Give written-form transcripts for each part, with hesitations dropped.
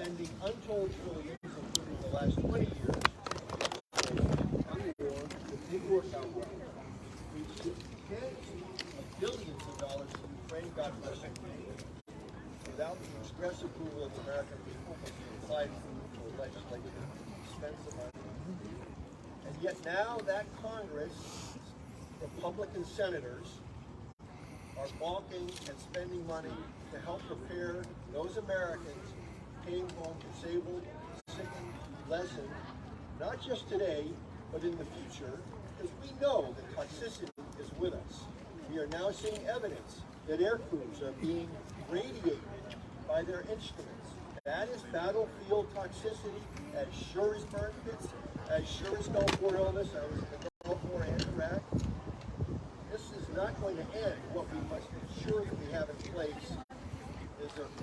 spending untold trillions, including the last 20 years, the big workout well. We should tens of billions of dollars to Ukraine, God bless Ukraine, without the express approval of the American people, but we applied for legislation to spend some money. And yet now that Congress, Republican senators, are balking and spending money to help prepare those Americans came home disabled, sickened, lessened, not just today, but in the future, because we know that toxicity is with us. We are now seeing evidence that air crews are being radiated by their instruments. That is battlefield toxicity, as sure as burn pits, as sure as Gulf War illness. I was in the Gulf War and Iraq. This is not going to end. What we must ensure that we have in place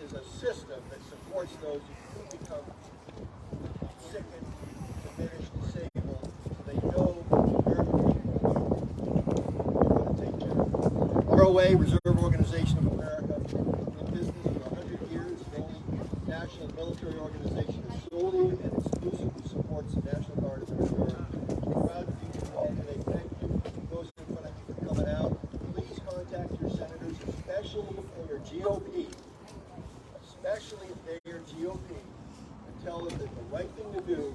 is a system that supports those who do become sickened, diminished, disabled, so they know American people are going to take care of them. ROA, Reserve Organization of America, in business for 100 years, the only national military organization that solely and exclusively supports the National Guard of the Reserve. We're proud to be involved today. Thank you. Those in front of you for coming out. Please contact your senators, especially if they are GOP. Especially if they are GOP, and tell them that the right thing to do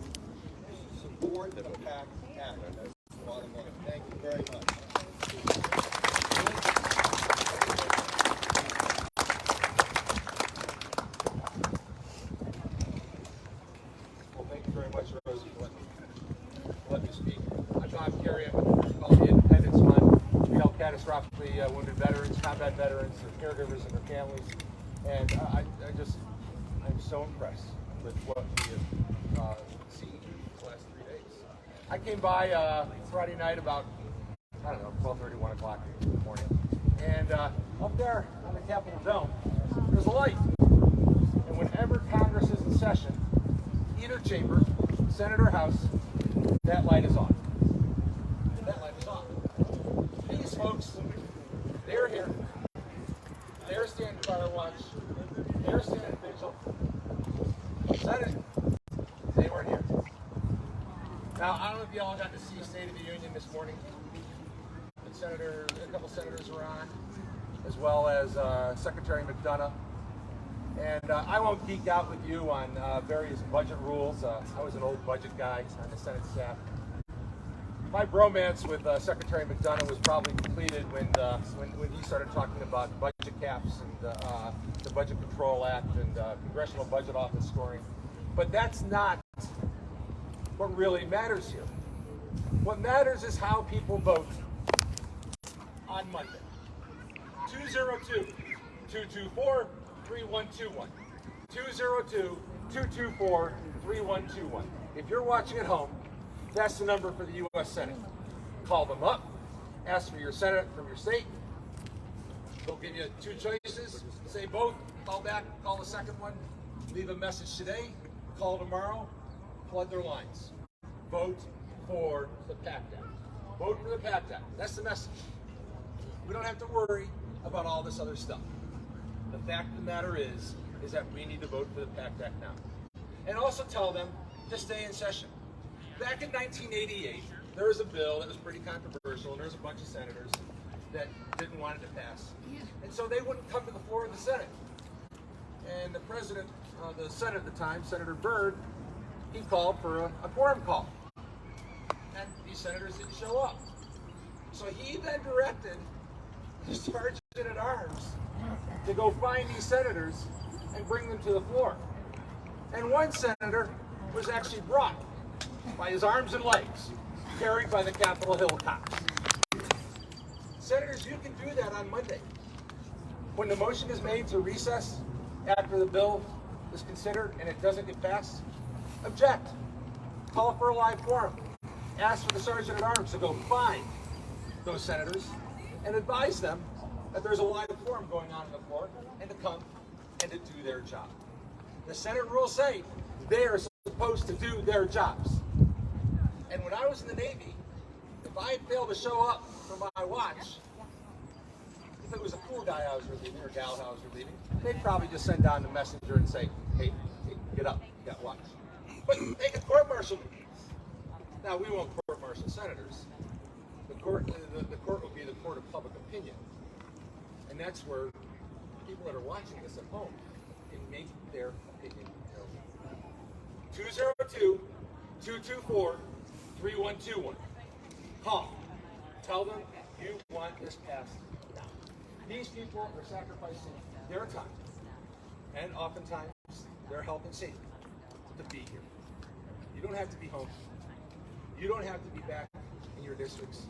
is to support the PACT Act. That's the bottom line. Thank you very much. Well, thank you very much, Rosie, for letting me speak. I'm Tom Carey. I'm with the called the Independence Fund. We help catastrophically wounded veterans, combat veterans, their caregivers, and their families. And I'm so impressed with what we have seen the last 3 days. I came by Friday night about, 12:30, 1 o'clock in the morning. And up there on the Capitol Dome, there's a light. And whenever Congress is in session, either chamber, Senate or House, that light is on. That light is on. These folks, they're here. They're standing fire watch. They're standing vigil. Senate, they weren't here. Now, I don't know if y'all got to see State of the Union this morning. A couple senators were on, as well as Secretary McDonough. And I won't geek out with you on various budget rules. I was an old budget guy on the Senate staff. My bromance with Secretary McDonough was probably completed when he started talking about budget caps and the Budget Control Act and Congressional Budget Office scoring. But that's not what really matters here. What matters is how people vote on Monday. 202-224-3121. 202-224-3121. If you're watching at home, that's the number for the U.S. Senate. Call them up, ask for your Senate from your state. They'll give you two choices. Say both, call back, call the second one, leave a message today, call tomorrow, flood their lines. Vote for the PACT Act. Vote for the PACT Act. That's the message. We don't have to worry about all this other stuff. The fact of the matter is that we need to vote for the PACT Act now. And also tell them to stay in session. Back in 1988, there was a bill that was pretty controversial, and there was a bunch of senators that didn't want it to pass. And so they wouldn't come to the floor of the Senate. And the president of the Senate at the time, Senator Byrd, he called for a quorum call. And these senators didn't show up. So he then directed the Sergeant at Arms to go find these senators and bring them to the floor. And one senator was actually brought by his arms and legs, carried by the Capitol Hill cops. Senators, you can do that on Monday. When the motion is made to recess after the bill is considered and it doesn't get passed, object. Call for a live quorum. Ask for the Sergeant at Arms to go find those senators and advise them that there's a live quorum going on the floor and to come and to do their job. The Senate rules say they are supposed to do their jobs. And when I was in the Navy, if I failed to show up for my watch, if it was a cool guy I was relieving or gal I was relieving, they'd probably just send down the messenger and say, hey, Get up. You got watch. But they can court-martial me. Now, we won't court-martial senators. The court will be the court of public opinion. And that's where people that are watching this at home can make their opinion known. 202-224-3121. Call. Tell them you want this passed now. These people are sacrificing their time and oftentimes their health and safety to be here. You don't have to be home. You don't have to be back in your districts.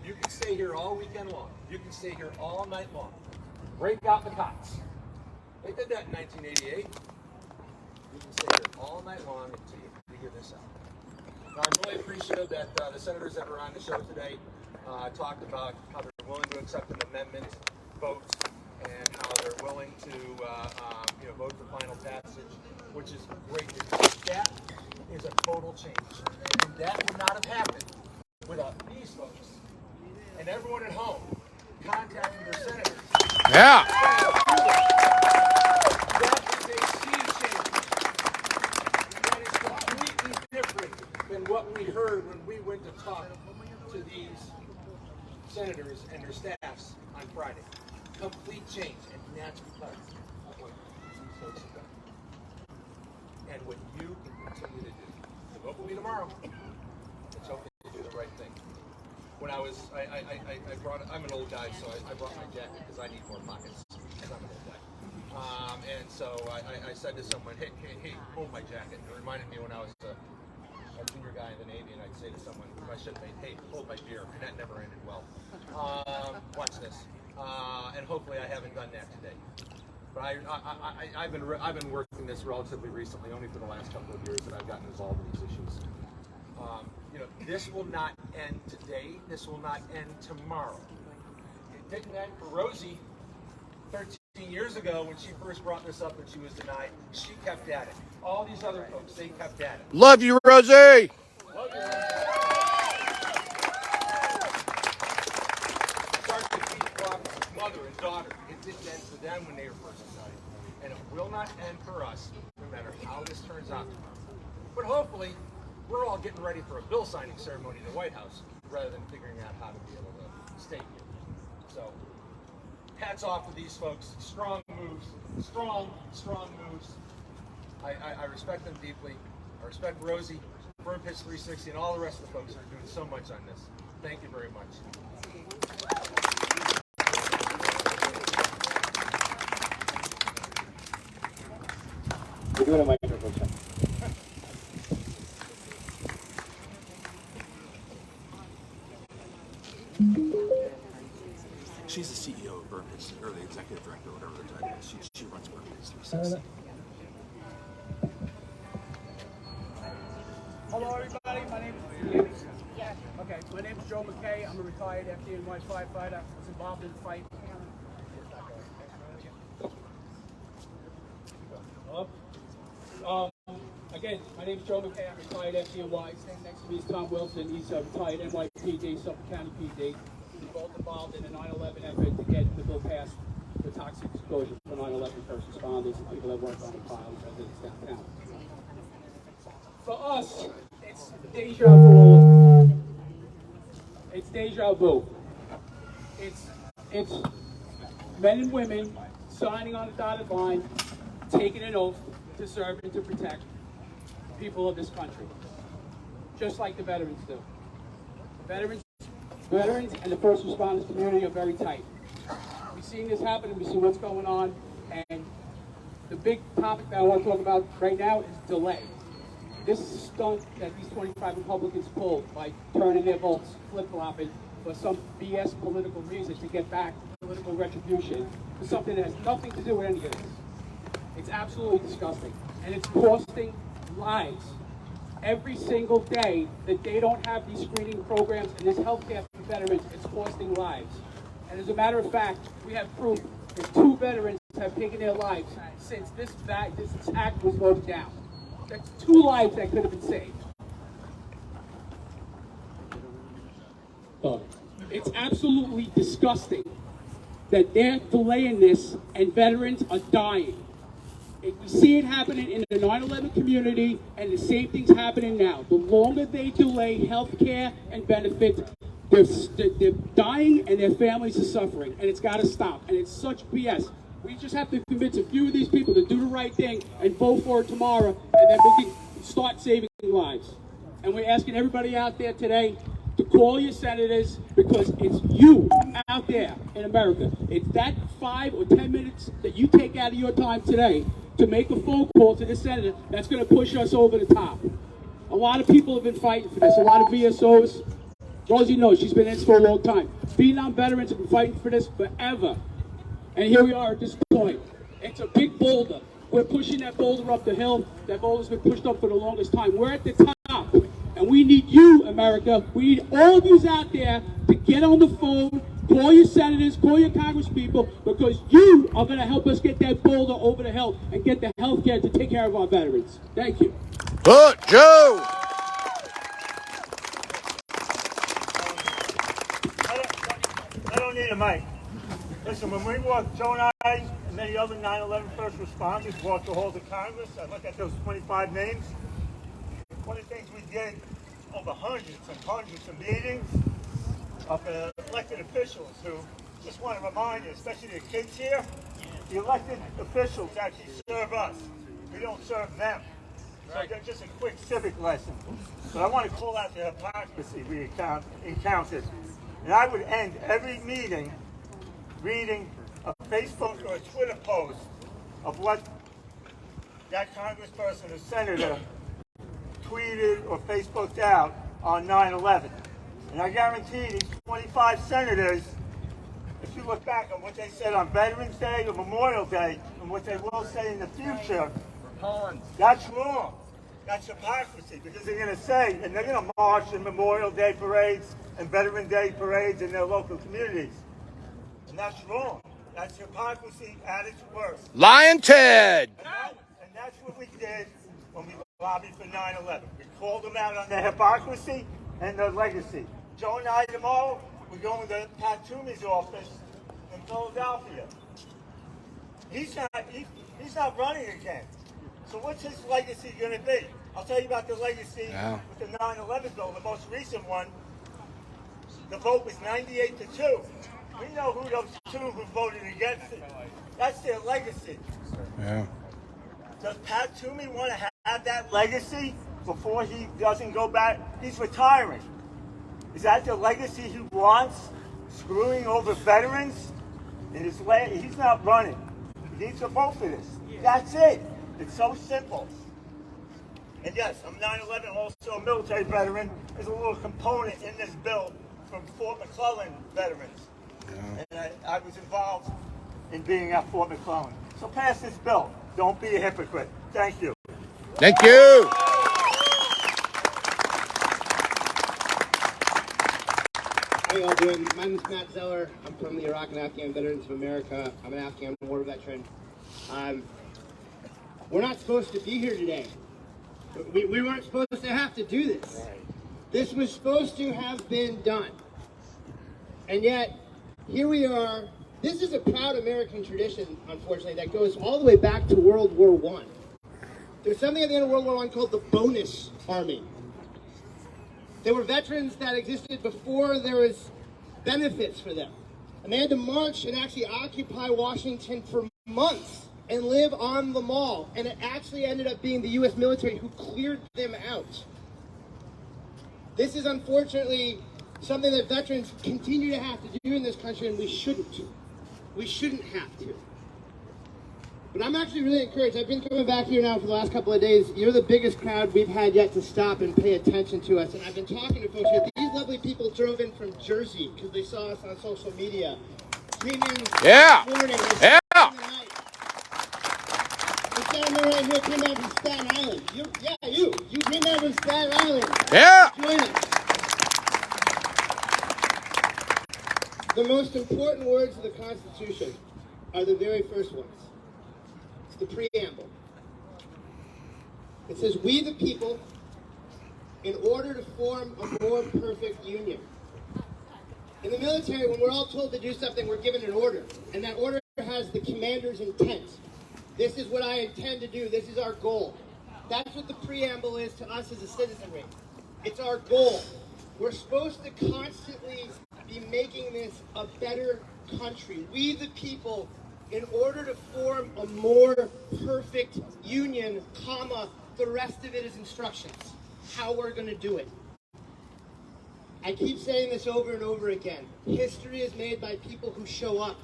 You can stay here all weekend long. You can stay here all night long. Break out the cots. They did that in 1988. You can stay here all night long until you figure this out. Now, I'm really appreciative that the senators that were on the show today talked about how they're willing to accept an amendment vote and how they're willing to vote for final passage, which is great news. That is a total change. And that would not have happened without these folks and everyone at home contacting their senators. Yeah. That is a sea change. That is completely different than what we heard when we went to talk to these senators and their staffs on Friday. Complete change, and that's because of what these folks have done. And what you can continue to do. The vote will be tomorrow. Let's hope they do the right thing. When I was, I brought, I'm an old guy, so I brought my jacket because I need more pockets, because I'm an old guy. And so I said to someone, hey, hold my jacket. It reminded me when I was a junior guy in the Navy, and I'd say to someone, my shipmate, hey, hold my beer, and that never ended well. Watch this. And hopefully I haven't done that today. But I've been working this relatively recently, only for the last couple of years that I've gotten involved in these issues. This will not end today. This will not end tomorrow. It didn't end for Rosie 13 years ago when she first brought this up and she was denied. She kept at it. All these other folks, they kept at it. Love you, Rosie. Love you, Rosie. Sergeant Beachcroft's mother and daughter, it didn't end for them when they were first denied. And it will not end for us, no matter how this turns out tomorrow. But hopefully, we're all getting ready for a bill signing ceremony in the White House rather than figuring out how to be able to stay here. So, hats off to these folks. Strong moves. Strong moves. I respect them deeply. I respect Rosie, Burn Pitch 360, and all the rest of the folks that are doing so much on this. Thank you very much. We're doing a microphone check. She's the CEO of Burn Pitch, or the executive director, or whatever the title is. She runs Burn Pitch 360. Hello, everybody. My name is my name is Joe McKay. I'm a retired FDNY firefighter. I was involved in the fight. Again, my name is Joe McKay. I'm retired FDNY. Standing next to me is Tom Wilson. He's a retired NYPD, Suffolk County PD. We're both involved in a 9/11 effort to get the bill passed for toxic exposure for 9/11 first responders and people that work on the files residents downtown. For us, it's deja vu. It's deja vu. It's men and women signing on a dotted line, taking an oath to serve and to protect the people of this country, just like the veterans do. The veterans and the first responders community are very tight. We've seen this happen and we see what's going on, and the big topic that I want to talk about right now is delay. This stunt that these 25 Republicans pulled by turning their votes, flip-flopping for some BS political reason to get back political retribution for something that has nothing to do with any of this. It's absolutely disgusting, and it's costing lives. Every single day that they don't have these screening programs and this health care for veterans, it's costing lives. And as a matter of fact, we have proof that 2 veterans have taken their lives since this act was voted down. That's 2 lives that could have been saved. It's absolutely disgusting that they're delaying this and veterans are dying. We see it happening in the 9/11 community, and the same thing's happening now. The longer they delay health care and benefits, they're dying and their families are suffering, and it's got to stop. And it's such BS. We just have to convince a few of these people to do the right thing and vote for it tomorrow, and then we can start saving lives. And we're asking everybody out there today to call your senators, because it's you out there in America. It's that 5 or 10 minutes that you take out of your time today to make a phone call to the senator that's going to push us over the top. A lot of people have been fighting for this. A lot of VSOs. Rosie knows, she's been in this for a long time. Vietnam veterans have been fighting for this forever. And here we are at this point. It's a big boulder. We're pushing that boulder up the hill. That boulder's been pushed up for the longest time. We're at the top. And we need you, America. We need all of you out there to get on the phone, call your senators, call your congresspeople, because you are going to help us get that boulder over the hill and get the health care to take care of our veterans. Thank you. Good, Joe. I don't need a mic. Listen, when we walked, Joe and I and many other 9/11 first responders walked the halls of Congress, I looked at those 25 names. One of the things we did over hundreds of meetings of elected officials who just want to remind you, especially the kids here, the elected officials actually serve us. We don't serve them. So just a quick civic lesson. But I want to call out the hypocrisy we encountered. And I would end every meeting reading a Facebook or a Twitter post of what that congressperson or senator tweeted or Facebooked out on 9/11. And I guarantee these 25 senators, if you look back on what they said on Veterans Day or Memorial Day and what they will say in the future, that's wrong. That's hypocrisy, because they're going to say, and they're going to march in Memorial Day parades and Veteran Day parades in their local communities. And that's wrong. That's hypocrisy at its worst. Lion Ted. And that's what we did when we lobbied for 9/11. We called them out on their hypocrisy and their legacy. Joe and I tomorrow, we're going to Pat Toomey's office in Philadelphia. He's not running again. So what's his legacy going to be? I'll tell you about the legacy with the 9/11 bill, the most recent one. The vote was 98-2. We know who those two who voted against it. That's their legacy. Yeah. Does Pat Toomey want to have that legacy before he doesn't go back? He's retiring. Is that the legacy he wants? Screwing over veterans? He's not running. He needs to vote for this. That's it. It's so simple. And yes, I'm 9/11, also a military veteran. There's a little component in this bill from Fort McClellan veterans. And I was involved in being at Fort McClellan. So pass this bill. Don't be a hypocrite. Thank you. Thank you. How you all doing? My name is Matt Zeller. I'm from the Iraq and Afghan Veterans of America. I'm an Afghan war veteran. We're not supposed to be here today. We weren't supposed to have to do this. This was supposed to have been done. And yet, here we are. This is a proud American tradition, unfortunately, that goes all the way back to World War I. There's something at the end of World War I called the bonus army. There were veterans that existed before there was benefits for them. And they had to march and actually occupy Washington for months and live on the mall. And it actually ended up being the U.S. military who cleared them out. This is unfortunately something that veterans continue to have to do in this country, and we shouldn't. We shouldn't have to. But I'm actually really encouraged. I've been coming back here now for the last couple of days. You're the biggest crowd we've had yet to stop and pay attention to us. And I've been talking to folks here. These lovely people drove in from Jersey because they saw us on social media. Came in Yeah. this morning. Yeah. This gentleman right here came down from Staten Island. You came down from Staten Island. Yeah. Join us. The most important words of the Constitution are the very first ones. It's the preamble. It says, "We the people, in order to form a more perfect union." In the military, when we're all told to do something, we're given an order. And that order has the commander's intent. This is what I intend to do. This is our goal. That's what the preamble is to us as a citizenry. It's our goal. We're supposed to constantly be making this a better country. We the people, in order to form a more perfect union, comma, the rest of it is instructions. How we're going to do it. I keep saying this over and over again. History is made by people who show up.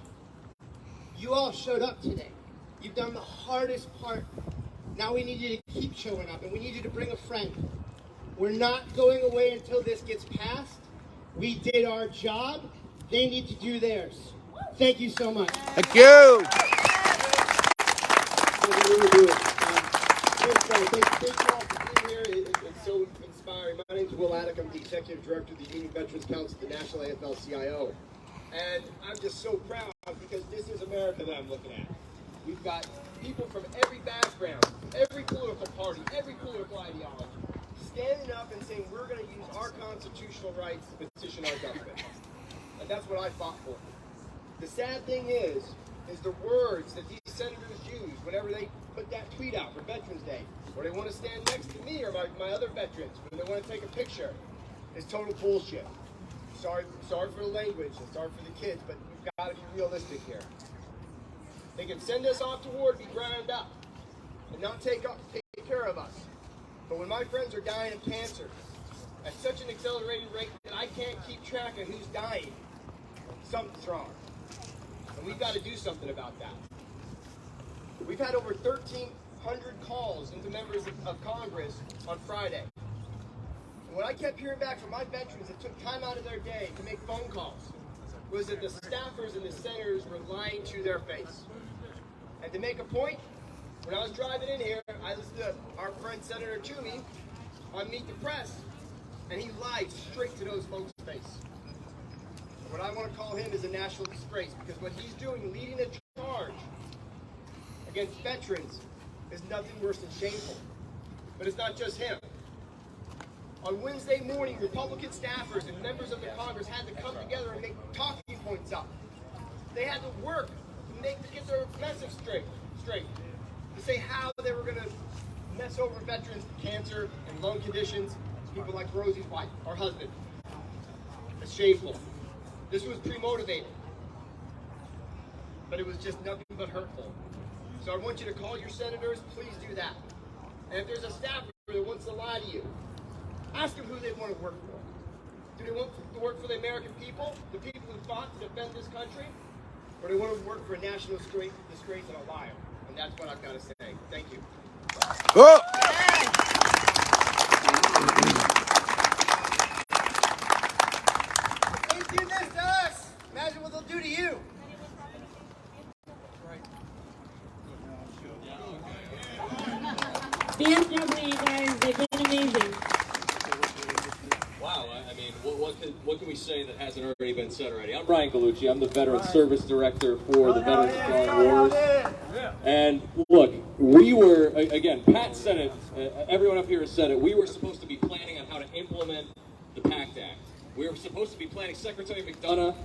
You all showed up today. You've done the hardest part. Now we need you to keep showing up, and we need you to bring a friend. We're not going away until this gets passed. We did our job. They need to do theirs. Thank you so much. Thank you. Thank you all for being here. It's so inspiring. My name is Will Attic. I'm the Executive Director of the Union Veterans Council, the National AFL-CIO. And I'm just so proud because this is America that I'm looking at. We've got people from every background, every political party, every political ideology, standing up and saying we're going to use our constitutional rights to petition our government. And that's what I fought for. The sad thing is the words that these senators use whenever they put that tweet out for Veterans Day, or they want to stand next to me or my other veterans, when they want to take a picture, is total bullshit. Sorry for the language and sorry for the kids, but we've got to be realistic here. They can send us off to war to be ground up and not take care of us. But when my friends are dying of cancer at such an accelerated rate that I can't keep track of who's dying, something's wrong. And we've got to do something about that. We've had over 1,300 calls into members of Congress on Friday. And what I kept hearing back from my veterans that took time out of their day to make phone calls was that the staffers and the senators were lying to their face. And to make a point, when I was driving in here, I listened to our friend Senator Toomey on Meet the Press, and he lied straight to those folks' face. What I want to call him is a national disgrace, because what he's doing, leading a charge against veterans, is nothing worse than shameful. But it's not just him. On Wednesday morning, Republican staffers and members of the Congress had to come together and make talking points up. They had to work to get their message straight, to say how they were going to mess over veterans with cancer and lung conditions, people like Rosie's wife, our husband. It's shameful. This was pre-motivated, but it was just nothing but hurtful. So I want you to call your senators, please do that. And if there's a staffer that wants to lie to you, ask them who they want to work for. Do they want to work for the American people, the people who fought to defend this country? Or do they want to work for a national disgrace and a liar? And that's what I've got to say. Thank you. Oh. They do this to us. Imagine what they'll do to you. BMW guys, they've been amazing. Wow, I mean, what can we say that hasn't already been said already? I'm Ryan Gallucci. I'm the Veteran Service Director for the Veterans of Foreign Wars. And look, we were, again, Pat said it, everyone up here has said it, we were supposed to be planning on how to implement the PACT Act. We were supposed to be planning, Secretary McDonough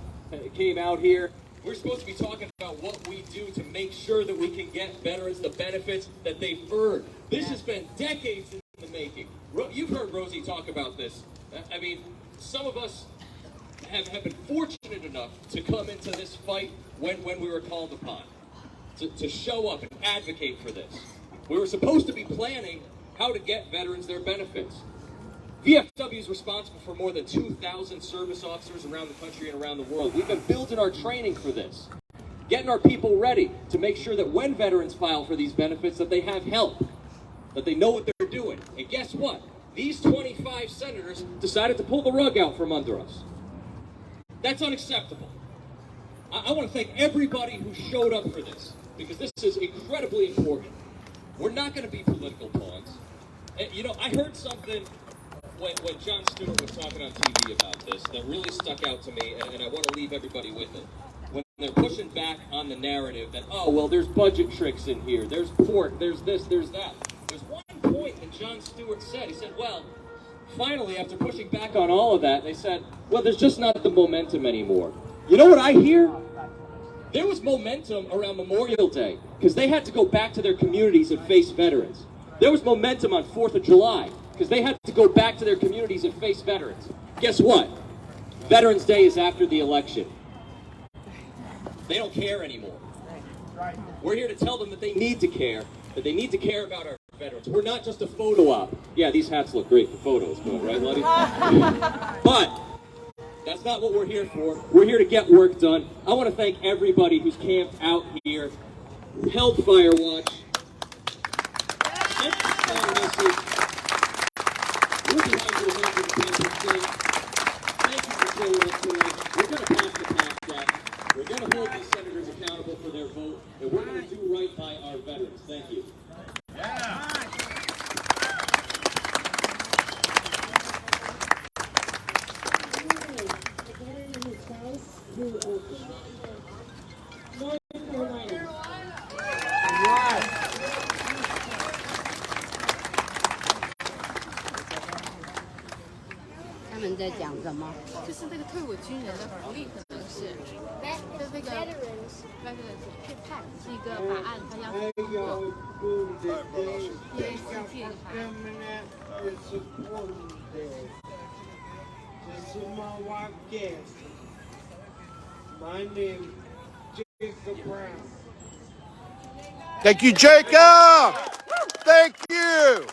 came out here. We're supposed to be talking about what we do to make sure that we can get veterans the benefits that they've earned. This has been decades in the making. You've heard Rosie talk about this. I mean, some of us have been fortunate enough to come into this fight when we were called upon to show up and advocate for this. We were supposed to be planning how to get veterans their benefits. VFW is responsible for more than 2,000 service officers around the country and around the world. We've been building our training for this, getting our people ready to make sure that when veterans file for these benefits that they have help, that they know what they're doing. And guess what? These 25 senators decided to pull the rug out from under us. That's unacceptable. I want to thank everybody who showed up for this, because this is incredibly important. We're not going to be political pawns. And, you know, I heard something when Jon Stewart was talking on TV about this that really stuck out to me, and I want to leave everybody with it. When they're pushing back on the narrative that, oh, well, there's budget tricks in here, there's pork, there's this, there's that. There's one point that Jon Stewart said. He said, well, finally, after pushing back on all of that, they said, well, there's just not the momentum anymore. You know what I hear? There was momentum around Memorial Day. because they had to go back to their communities and face veterans. There was momentum on 4th of July because they had to go back to their communities and face veterans. Guess what? Veterans Day is after the election. They don't care anymore. We're here to tell them that they need to care, that they need to care about our veterans. We're not just a photo op. Yeah, these hats look great for photos, right, Letty? But that's not what we're here for. We're here to get work done. I want to thank everybody who's camped out here, held fire watch, sent the strong message. We're behind you 110%. Thank you for showing up tonight. We're going to pass the PACT Act. We're going to hold these senators accountable for their vote, and we're going to do right by our veterans. Thank you. North Carolina. 他们在讲什么？就是那个退伍军人的福利，可能是就是那个 PACT 是一个法案，它要通过 PACT 的法案。My name is Jacob Brown. Thank you, Jacob. Thank you.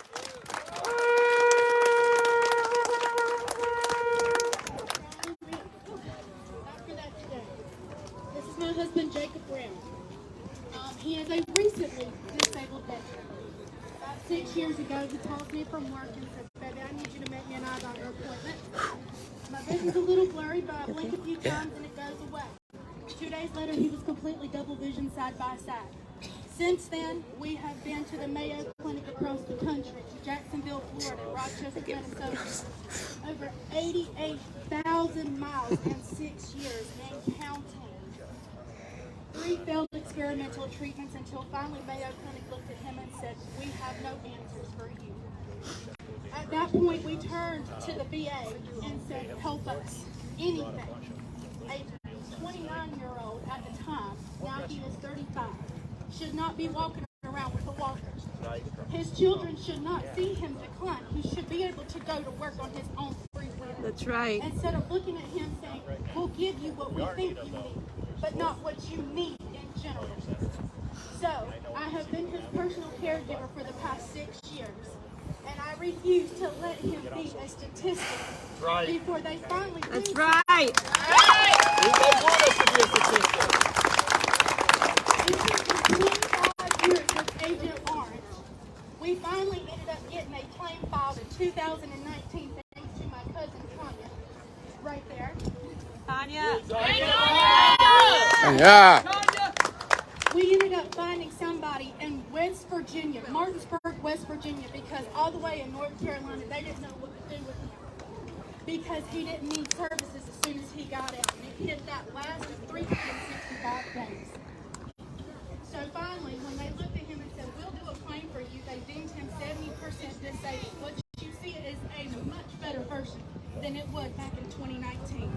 This is my husband, Jacob Brown. He is a recently disabled veteran. About 6 years ago, he called me from work and said, "Baby, I need you to make me an eye doctor appointment. My vision's a little blurry, but I blink a few times and it goes away." 2 days later, he was completely double vision side by side. Since then, we have been to the Mayo Clinic across the country, Jacksonville, Florida, Rochester, Minnesota. Over 88,000 miles in 6 years and counting. 3 failed experimental treatments until finally Mayo Clinic looked at him and said, "We have no answers for you." At that point, we turned to the VA and said, "Help us, anything." A 29-year-old at the time, now he is 35, should not be walking around with a walker. His children should not see him decline. He should be able to go to work on his own free will. That's right. Instead of looking at him saying, "We'll give you what we think you need, but not what you need in general." So, I have been his personal caregiver for the past 6 years, and I refuse to let him be a statistic before they finally do. That's right. They want us to be a statistic. This has been 25 years with Agent Orange. We finally ended up getting a claim filed in 2019 thanks to my cousin Tanya. Right there. Tanya. Yeah. We ended up finding somebody in West Virginia, Martinsburg, West Virginia, because all the way in North Carolina, they didn't know what to do with him. Because he didn't need services as soon as he got out. And it hit that last 365 days. So finally, when they looked at him and said, "We'll do a claim for you," they deemed him 70% disabled. What you see is a much better version than it was back in 2019.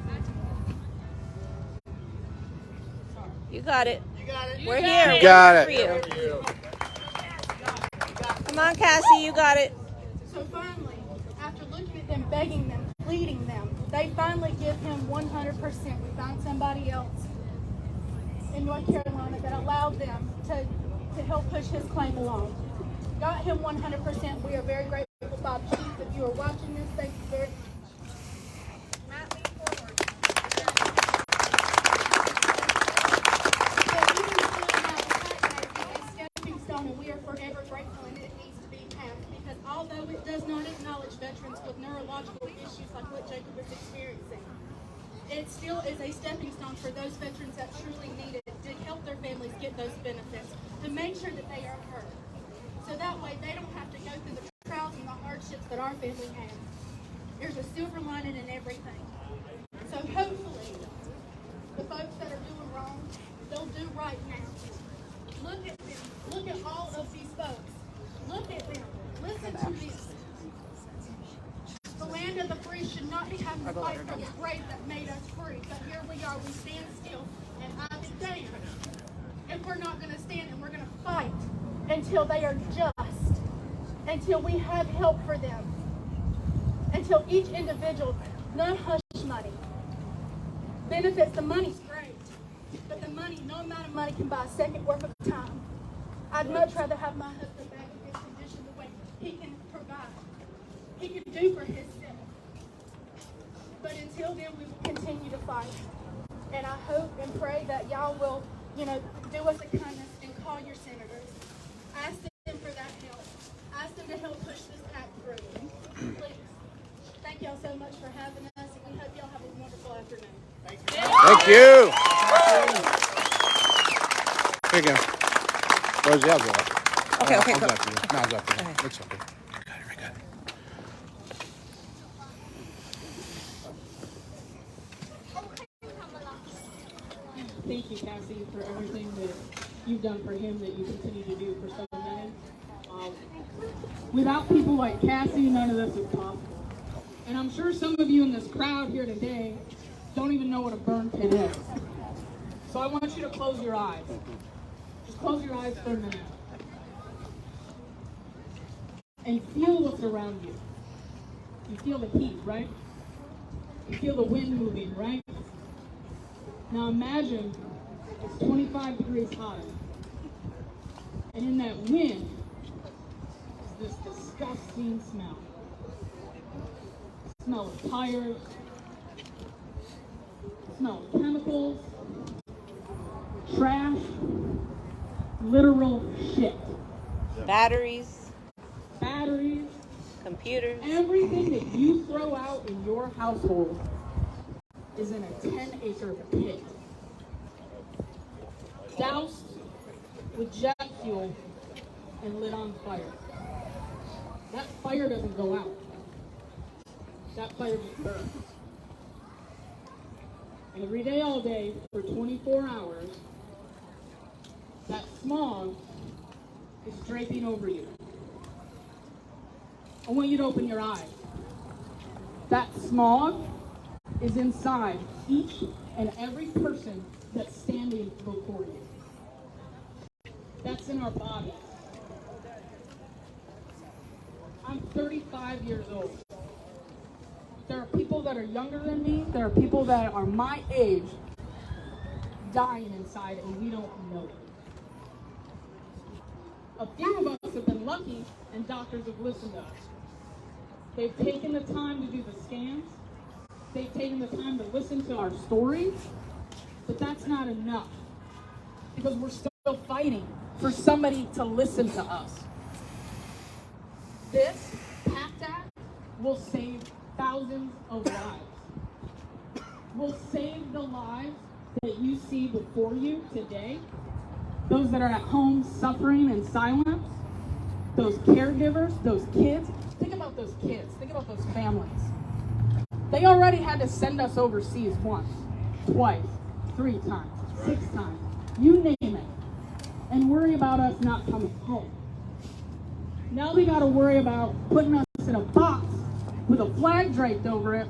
You got it. You got it. We're here. You got We're it. here for you. Come on, Cassie, you got it. So finally, after looking at them, begging them, pleading them, they finally give him 100%. We found somebody else in North Carolina that allowed them to help push his claim along. Got him 100%. We are very grateful, Bob Chief. If you are watching this, thank you very much. Matt, lean forward. So even still now, the fact that it is a stepping stone, and we are forever grateful, and it needs to be passed, because although it does not acknowledge veterans with neurological issues like what Jacob is experiencing, it still is a stepping stone for those veterans that truly need it, to help their families get those benefits, to make sure that they are heard. So that way they don't have to go through the trials and the hardships that our family has. There's a silver lining in everything. So hopefully, the folks that are doing wrong, they'll do right now. Look at them. Look at all of these folks. Look at them. Listen to this. The land of the free should not be having to fight for the grave that made us free. But here we are. We stand still, and I be damned if we're not going to stand and we're going to fight until they are just, until we have help for them, until each individual, not hush money. Benefits, the money's great, but the money, no amount of money can buy a second worth of time. I'd much rather have my husband back in his condition the way he can provide. He can do for himself. But until then, we will continue to fight. And I hope and pray that y'all will, do us a kindness and call your senators. Ask them for that help. Ask them to help push this act through. Please. Thank y'all so much for having us, and we hope y'all have a wonderful afternoon. Thank you. Here you go. Where's the other one? Okay, I'll go after you. No, I'll go after you. It's okay. Thank you, Cassie, for everything that you've done for him, that you continue to do for so many. Without people like Cassie, none of this is possible. And I'm sure some of you in this crowd here today don't even know what a burn pit is. So I want you to close your eyes. Just close your eyes for a minute. And feel what's around you. You feel the heat, right? You feel the wind moving, right? Now imagine it's 25 degrees hotter. And in that wind is this disgusting smell. Smell of tires, smell of chemicals, trash, literal shit. Batteries, computers. Everything that you throw out in your household is in a 10-acre pit. Doused with jet fuel and lit on fire. That fire doesn't go out. That fire just burns. And every day, all day, for 24 hours, that smog is draping over you. I want you to open your eyes. That smog is inside each and every person that's standing before you. That's in our bodies. I'm 35 years old. There are people that are younger than me. There are people that are my age dying inside, and we don't know it. A few of us have been lucky, and doctors have listened to us. They've taken the time to do the scans. They've taken the time to listen to our stories. But that's not enough, because we're still fighting for somebody to listen to us. This PACT Act will save thousands of lives. Will save the lives that you see before you today. Those that are at home suffering in silence. Those caregivers, those kids. Think about those kids. Think about those families. They already had to send us overseas once, twice, 3 times, 6 times. You name it. And worry about us not coming home. Now they got to worry about putting us in a box with a flag draped over it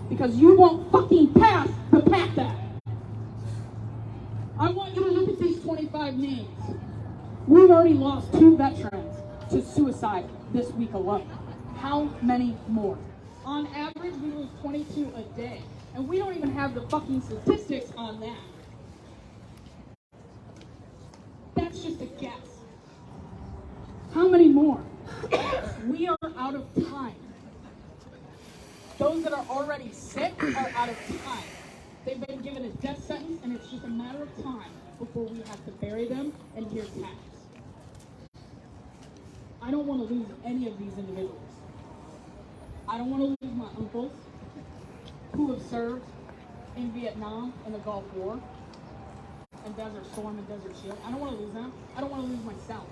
because you won't fucking pass the PACT Act. I want you to look at these 25 names. We've already lost 2 veterans to suicide this week alone. How many more? On average, we lose 22 a day. And we don't even have the fucking statistics on that. That's just a guess. How many more? We are out of time. Those that are already sick are out of time. They've been given a death sentence, and it's just a matter of time before we have to bury them and hear taps. I don't want to lose any of these individuals. I don't want to lose my uncles who have served in Vietnam and the Gulf War and Desert Storm and Desert Shield. I don't want to lose them. I don't want to lose myself.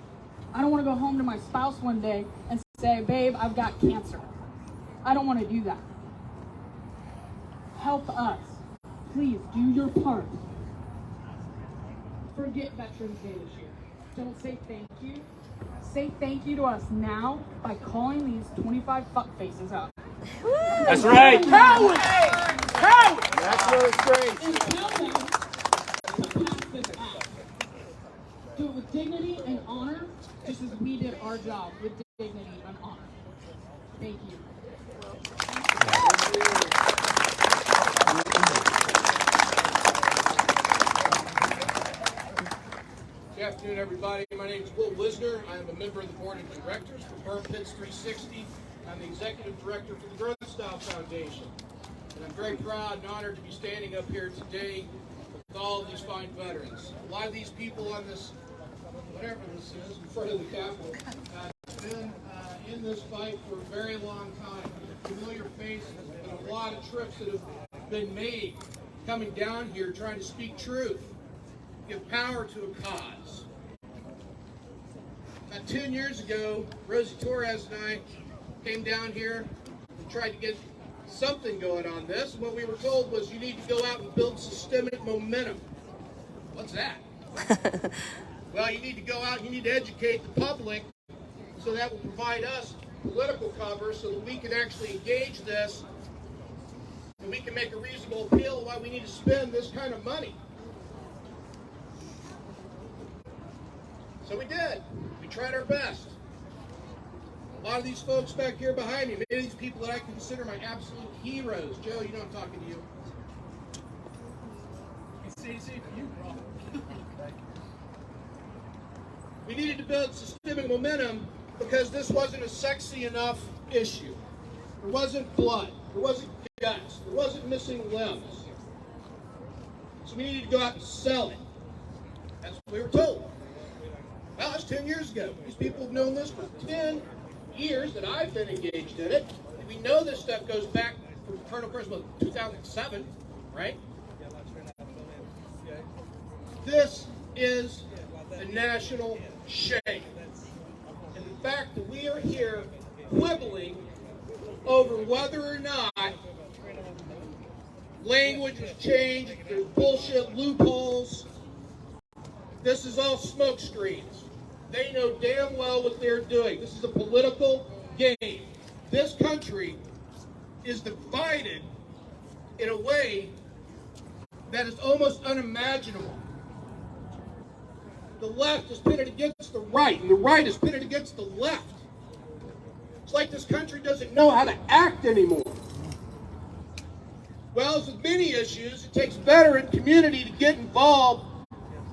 I don't want to go home to my spouse one day and say, babe, I've got cancer. I don't want to do that. Help us. Please do your part. Forget Veterans Day this year. Don't say thank you. Say thank you to us now by calling these 25 fuckfaces up. That's right. Cowards! Cowards! That's where it's great. And tell them to pass this act. do it with dignity and honor, just as we did our job with dignity and honor. Thank you. Good afternoon, everybody. My name is Will Wisner. I am a member of the board of directors for Burn Pits 360. I'm the executive director for the Growth Style Foundation. And I'm very proud and honored to be standing up here today with all of these fine veterans. A lot of these people on this, whatever this is, in front of the Capitol, have been in this fight for a very long time. Familiar faces, and a lot of trips that have been made coming down here trying to speak truth, give power to a cause. About 10 years ago, Rosie Torres and I came down here and tried to get something going on this. And what we were told was you need to go out and build systemic momentum. What's that? Well, you need to go out and you need to educate the public so that will provide us political cover so that we can actually engage this and we can make a reasonable appeal why we need to spend this kind of money. So we did. We tried our best. A lot of these folks back here behind me, many of these people that I consider my absolute heroes. Joe, you know I'm talking to you. We needed to build systemic momentum because this wasn't a sexy enough issue. There wasn't blood. There wasn't guts. There wasn't missing limbs. So we needed to go out and sell it. That's what we were told. Well, that's 10 years ago. These people have known this for 10 years that I've been engaged in it. And we know this stuff goes back from Colonel Criswell 2007, right? This is a national shame. And the fact that we are here quibbling over whether or not language was changed, there's bullshit loopholes. This is all smoke screens. They know damn well what they're doing. This is a political game. This country is divided in a way that is almost unimaginable. The left is pitted against the right, and the right is pitted against the left. It's like this country doesn't know how to act anymore. Well, as with many issues, it takes veteran community to get involved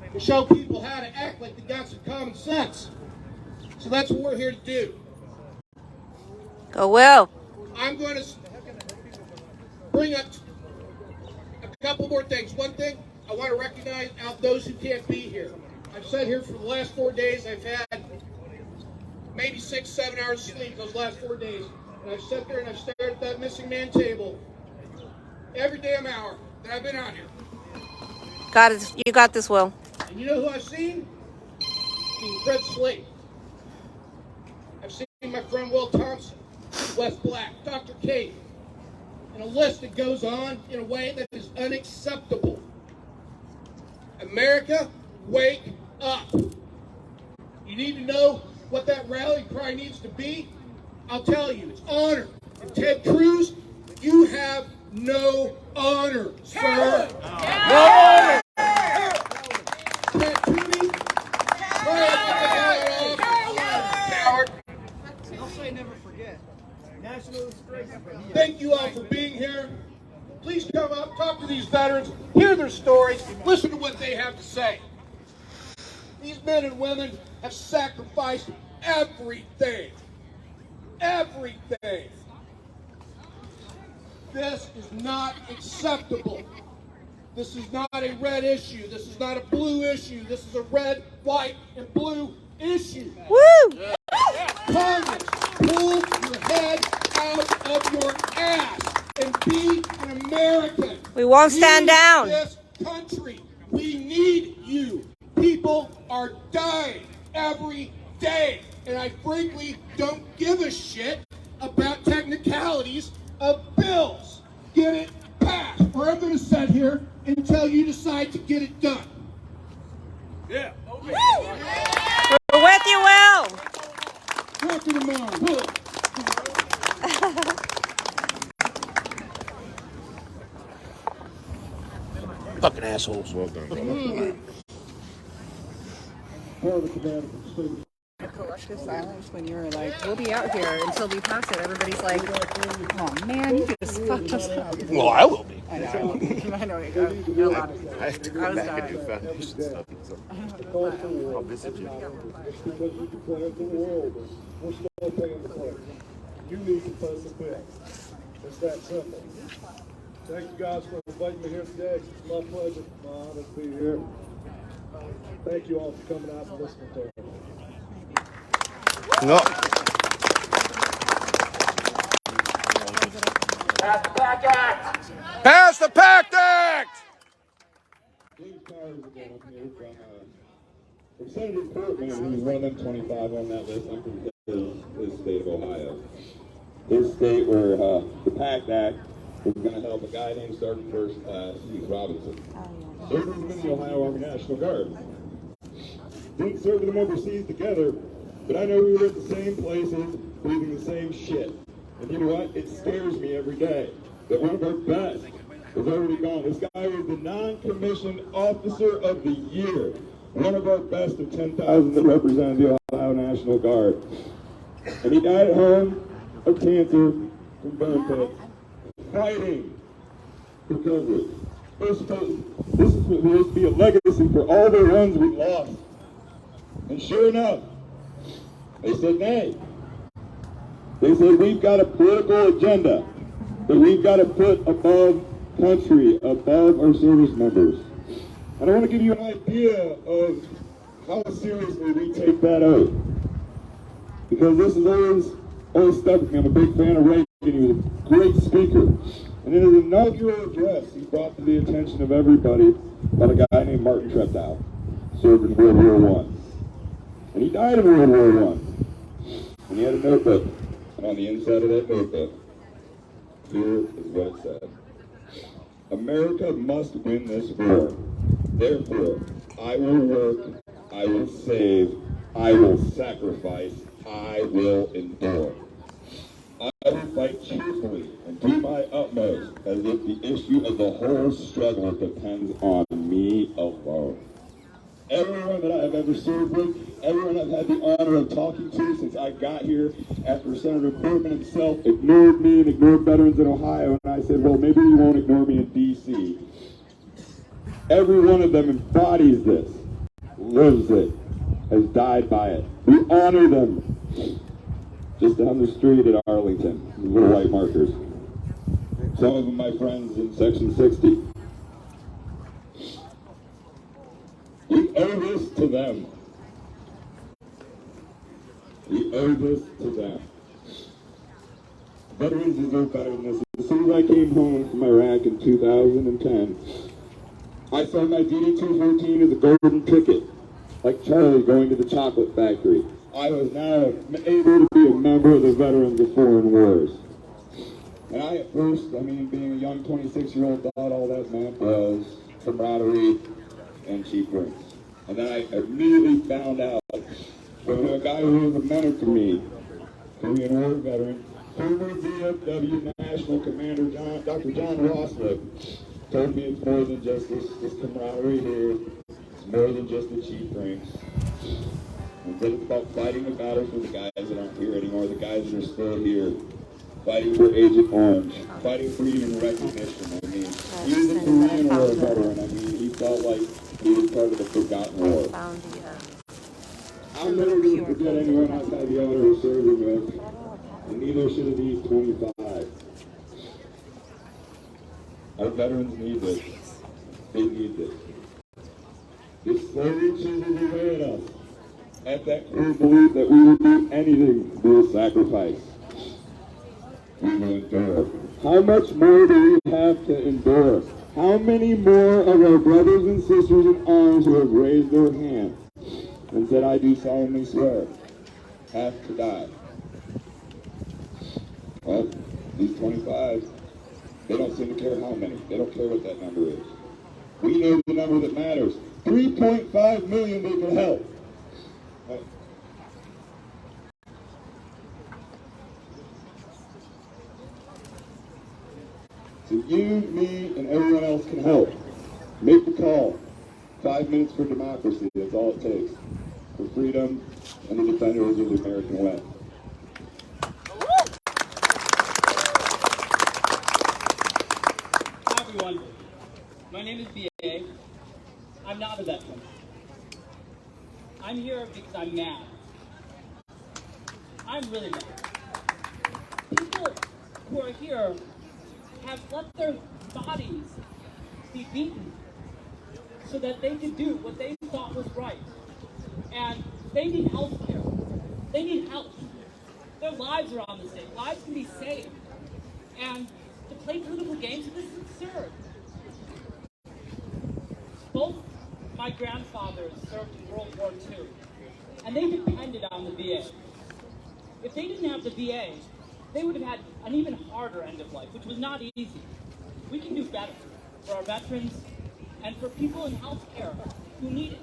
and show people how to act like they got some common sense. So that's what we're here to do. Go Will. I'm going to bring up a couple more things. One thing, I want to recognize out those who can't be here. I've sat here for the last 4 days. I've had maybe 6-7 hours of sleep those last 4 days. And I've sat there and I've stared at that missing man table every damn hour that I've been out here. Got it. You got this, Will. And you know who I've seen? Fred Slate. I've seen my friend Will Thompson, Wes Black, Dr. Kate, and a list that goes on in a way that is unacceptable. America, wake up. You need to know what that rally cry needs to be. I'll tell you, it's honor. And Ted Cruz, you have no honor, sir. No honor. Thank you all for being here. Please come up, talk to these veterans, hear their stories, listen to what they have to say. These men and women have sacrificed everything. Everything. This is not acceptable. This is not a red issue. This is not a blue issue. This is a red, white, and blue issue. Woo! Congress, pull your head out of your ass and be an American. We won't stand down. This country, we need you. People are dying every day, and I frankly don't give a shit about technicalities of bills. Get it passed, or I'm going to sit here until you decide to get it done. Yeah. Okay. We're with you, Will. Talk to tomorrow. Fucking assholes. Well done, brother. part of the command from the state of collective silence when you were like, we'll be out here until we pass it. Everybody's like, oh man, you just fucked us up. Well, I will be. I know. I know. You're a lot of I have to go back and do foundation stuff. So I'll visit you. It's because you declare to the world that we're still paying the price. You need to pay the bill. It's that simple. Thank you guys for inviting me here today. It's my pleasure. My honor to be here. Thank you all for coming out and listening to me. No. Pass the PACT Act! Pass the PACT Act! Please powers again with me from Senator Portman, who's one of them 25 on that list. I'm from his state of Ohio. His state where the PACT Act is going to help a guy named Sergeant First Class Steve Robinson. Served with him in the Ohio Army National Guard. Didn't serve with them overseas together, but I know we were at the same places, breathing the same shit. And you know what? It scares me every day that one of our best is already gone. This guy was the non-commissioned officer of the year. One of our best of 10,000 that represented the Ohio National Guard. And he died at home of cancer from burn pits, fighting for coverage. This is supposed to be a legacy for all the ones we lost. And sure enough, they said nay. They said we've got a political agenda that we've got to put above country, above our service members. And I want to give you an idea of how seriously we take that oath. Because this is always stuck with me. I'm a big fan of Reagan. He was a great speaker. And in his inaugural address, he brought to the attention of everybody about a guy named Martin Treptow, served in World War I. And he died in World War I. And he had a notebook. And on the inside of that notebook, here is what it said. America must win this war. Therefore, I will work, I will save, I will sacrifice, I will endure. I will fight cheerfully and do my utmost as if the issue of the whole struggle depends on me alone. Everyone that I've ever served with, everyone I've had the honor of talking to since I got here after Senator Portman himself ignored me and ignored veterans in Ohio, and I said, well, maybe you won't ignore me in D.C. Every one of them embodies this, lives it, has died by it. We honor them. Just down the street at Arlington, the little white markers. Some of them my friends in Section 60. We owe this to them. We owe this to them. Veterans deserve better than this. As soon as I came home from Iraq in 2010, I saw my DD-214 as a golden ticket, like Charlie going to the chocolate factory. I was now able to be a member of the Veterans of Foreign Wars. And I, at first, being a young 26-year-old, thought all that meant was camaraderie and cheap drinks. And then I immediately found out from a guy who was a mentor to me, Korean War veteran, former VFW National Commander Dr. John Roslip, told me it's more than just this camaraderie here. It's more than just the cheap drinks. And that it's about fighting the battles for the guys that aren't here anymore, the guys that are still here. Fighting for Agent Orange, fighting freedom and recognition. He was a Korean War veteran. He felt like he was part of the forgotten war. I'll never gonna forget anyone I've had the honor of serving with, and neither should these 25. Our veterans need this. They need this. This slowly chisels away at us, at that core belief that we will do anything, we will sacrifice. We will endure. How much more do we have to endure? How many more of our brothers and sisters in arms who have raised their hands and said, I do solemnly swear, have to die? Well, these 25, they don't seem to care how many. They don't care what that number is. We know the number that matters. 3.5 million they can help. So you, me, and everyone else can help. Make the call. 5 minutes for democracy, that's all it takes. for freedom and the defenders of the American West. Hi everyone, my name is B.A. I'm not a veteran. I'm here because I'm mad. I'm really mad. People who are here have let their bodies be beaten so that they could do what they thought was right. And they need health care. They need help. Their lives are on the stake. Lives can be saved. And to play political games, this is absurd. Both my grandfathers served in World War II, and they depended on the VA. If they didn't have the VA, they would have had an even harder end of life, which was not easy. We can do better for our veterans and for people in healthcare who need it.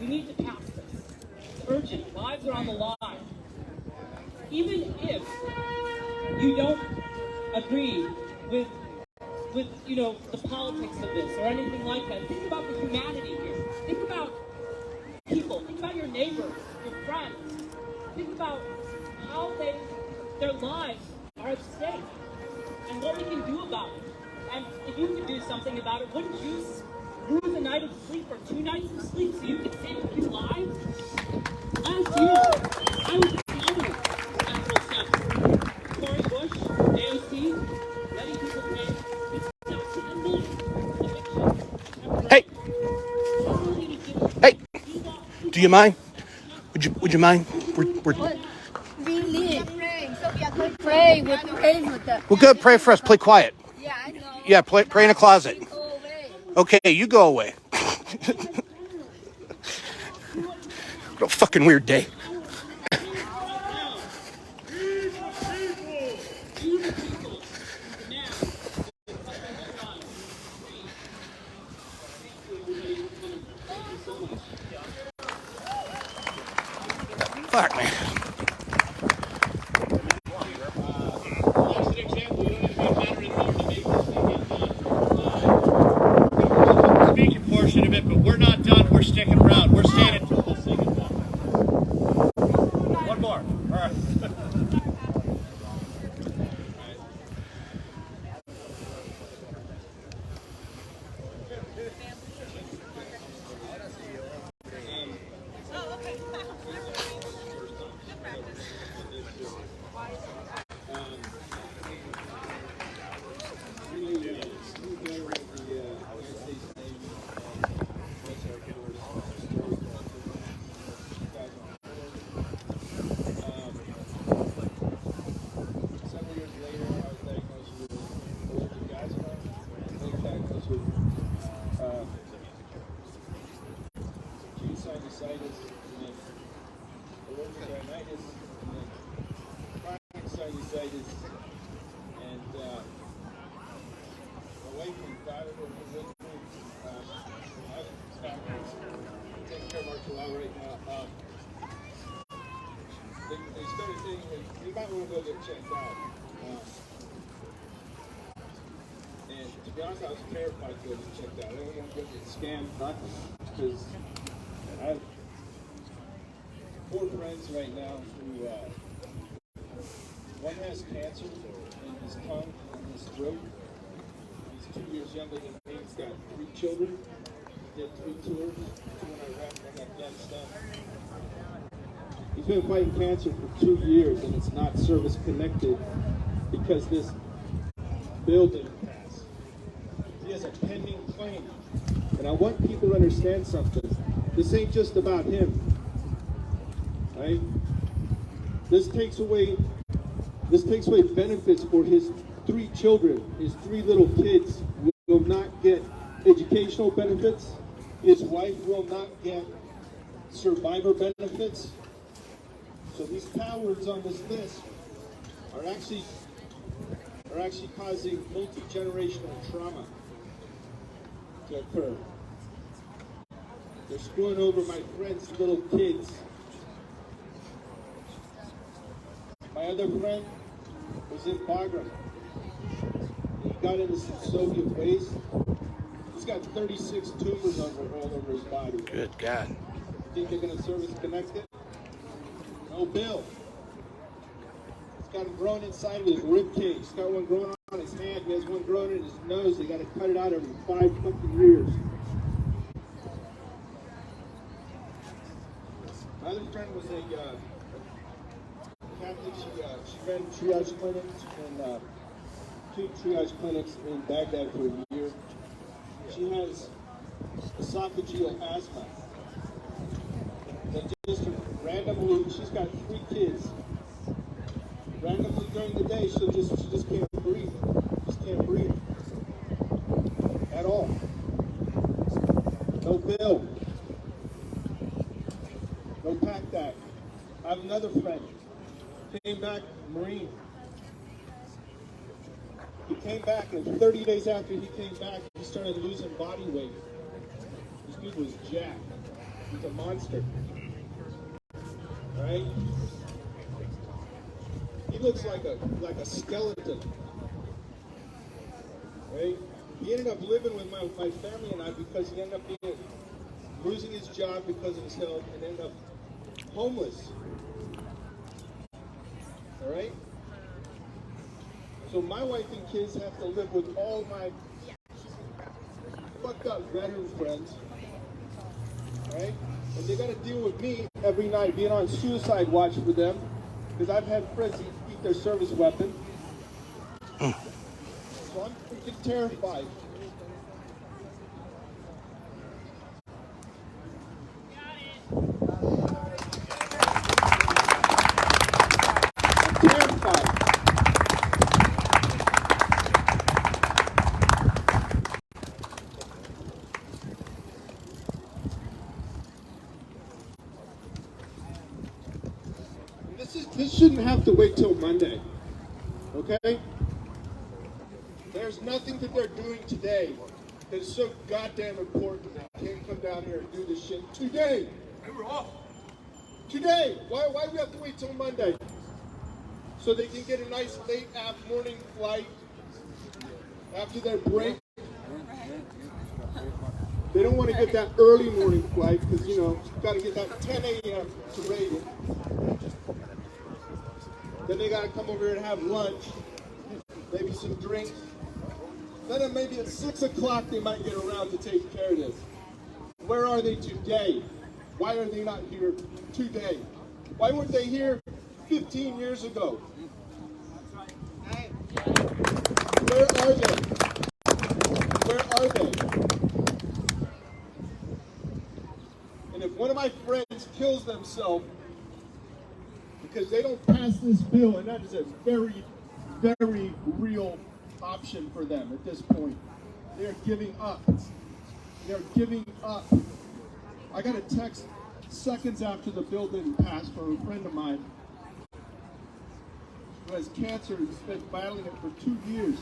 We need to pass this. It's urgent. Lives are on the line. Even if you don't agree with the politics of this or anything like that, think about the humanity here. Think about people. Think about your neighbors, your friends. Think about how their lives are at stake and what we can do about it. And if you could do something about it, wouldn't you lose a night of sleep or 2 nights of sleep so you could save a few lives? Last year, I was at the other Central Center. Cory Bush, AOC, letting people pay $10 million. Hey! Hey! Do you mind? Would you mind? Pray with the... Well, good. Pray for us. Play quiet. Yeah, I know. Yeah, pray in a closet. Okay, you go away. What a fucking weird day. Fuck, man. Speaking portion of it, but we're not done. We're sticking around. We're standing. One more. All right. They started saying that you might want to go get checked out. And to be honest, I was terrified to go get checked out. I didn't want to go get scammed, because I have 4 friends right now who, one has cancer in his tongue and his throat. He's 2 years younger than me. He's got 3 children. He did 3 tours, 2 in Iraq, 1 in Afghanistan. He's been fighting cancer for 2 years, and it's not service connected because this bill didn't pass. He has a pending claim. And I want people to understand something. This ain't just about him. Right? This takes away benefits for his 3 children. His 3 little kids will not get educational benefits. His wife will not get survivor benefits. So these cowards on this list are actually causing multi-generational trauma to occur. They're screwing over my friends' little kids. My other friend was in Bagram. He got into some Soviet waste. This got 36 tumors all over his body. Good God. Think they're going to service connect it? No bill. He's got him growing inside of his rib cage. He's got one growing on his hand. He has one growing in his nose. They got to cut it out every 5 fucking years. My other friend was a Catholic. She ran triage clinics and 2 triage clinics in Baghdad for a year. She has esophageal asthma. That just randomly, she's got 3 kids. Randomly during the day, she just can't breathe. Just can't breathe at all. No bill. No PACT Act. I have another friend. Came back, Marine. He came back, and 30 days after he came back, he started losing body weight. This dude was jacked. He's a monster. Right? He looks like a skeleton. Right? He ended up living with my family and I because he ended up losing his job because of his health and ended up homeless. All right? So my wife and kids have to live with all my fucked up veteran friends. Right? And they got to deal with me every night, being on suicide watch for them, because I've had friends eat their service weapon. So I'm freaking terrified. I'm terrified. This shouldn't have to wait till Monday, okay? There's nothing that they're doing today that is so goddamn important that they can't come down here and do this shit today. Today. Why do we have to wait till Monday? So they can get a nice late morning flight after their break. They don't want to get that early morning flight because, you know, you've got to get that 10 a.m. to Reagan. Then they got to come over here and have lunch, maybe some drinks. Then maybe at 6 o'clock they might get around to take care of this. Where are they today? Why are they not here today? Why weren't they here 15 years ago? Where are they? Where are they? And if one of my friends kills themselves because they don't pass this bill, and that is a very, very real option for them at this point. They're giving up. They're giving up. I got a text seconds after the bill didn't pass for a friend of mine who has cancer and has been battling it for 2 years.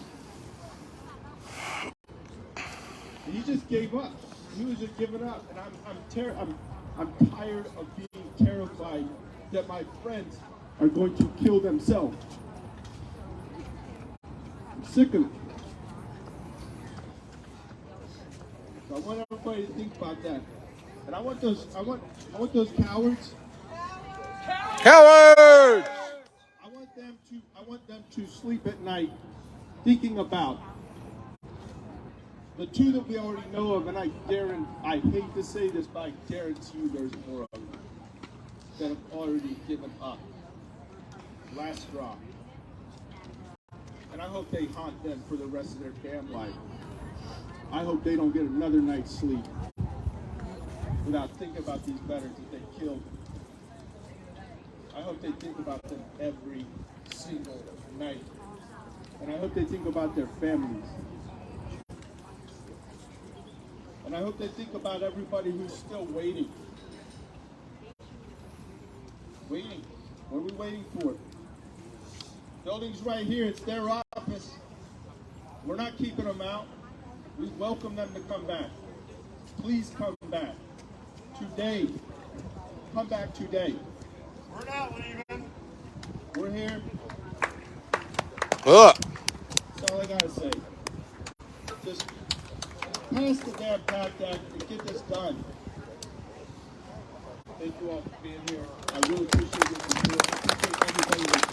And he just gave up. He was just giving up. And I'm tired of being terrified that my friends are going to kill themselves. I'm sick of it. So I want everybody to think about that. And I want those cowards. Cowards! I want them to sleep at night thinking about the 2 that we already know of, and I hate to say this, but I guarantee you there's more of them that have already given up. Last straw. And I hope they haunt them for the rest of their damn life. I hope they don't get another night's sleep without thinking about these veterans that they killed. I hope they think about them every single night. And I hope they think about their families. And I hope they think about everybody who's still waiting. Waiting. What are we waiting for? Building's right here. It's their office. We're not keeping them out. We welcome them to come back. Please come back. Today. Come back today. We're not leaving. We're here. Ugh. That's all I gotta say. Just pass the damn PACT Act and get this done. Thank you all for being here. I really appreciate your support. I appreciate everybody.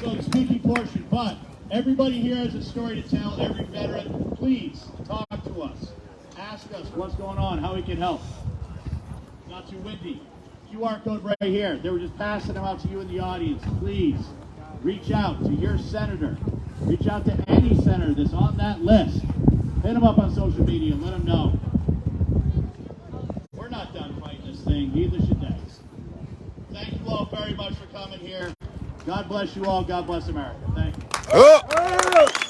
So the speaking portion, but everybody here has a story to tell, every veteran. Please talk to us. Ask us what's going on, how we can help. Not too windy. QR code right here. They were just passing them out to you in the audience. Please reach out to your senator. Reach out to any senator that's on that list. Hit them up on social media and let them know. We're not done fighting this thing. Neither should they. Thank you all very much for coming here. God bless you all. God bless America. Thank you.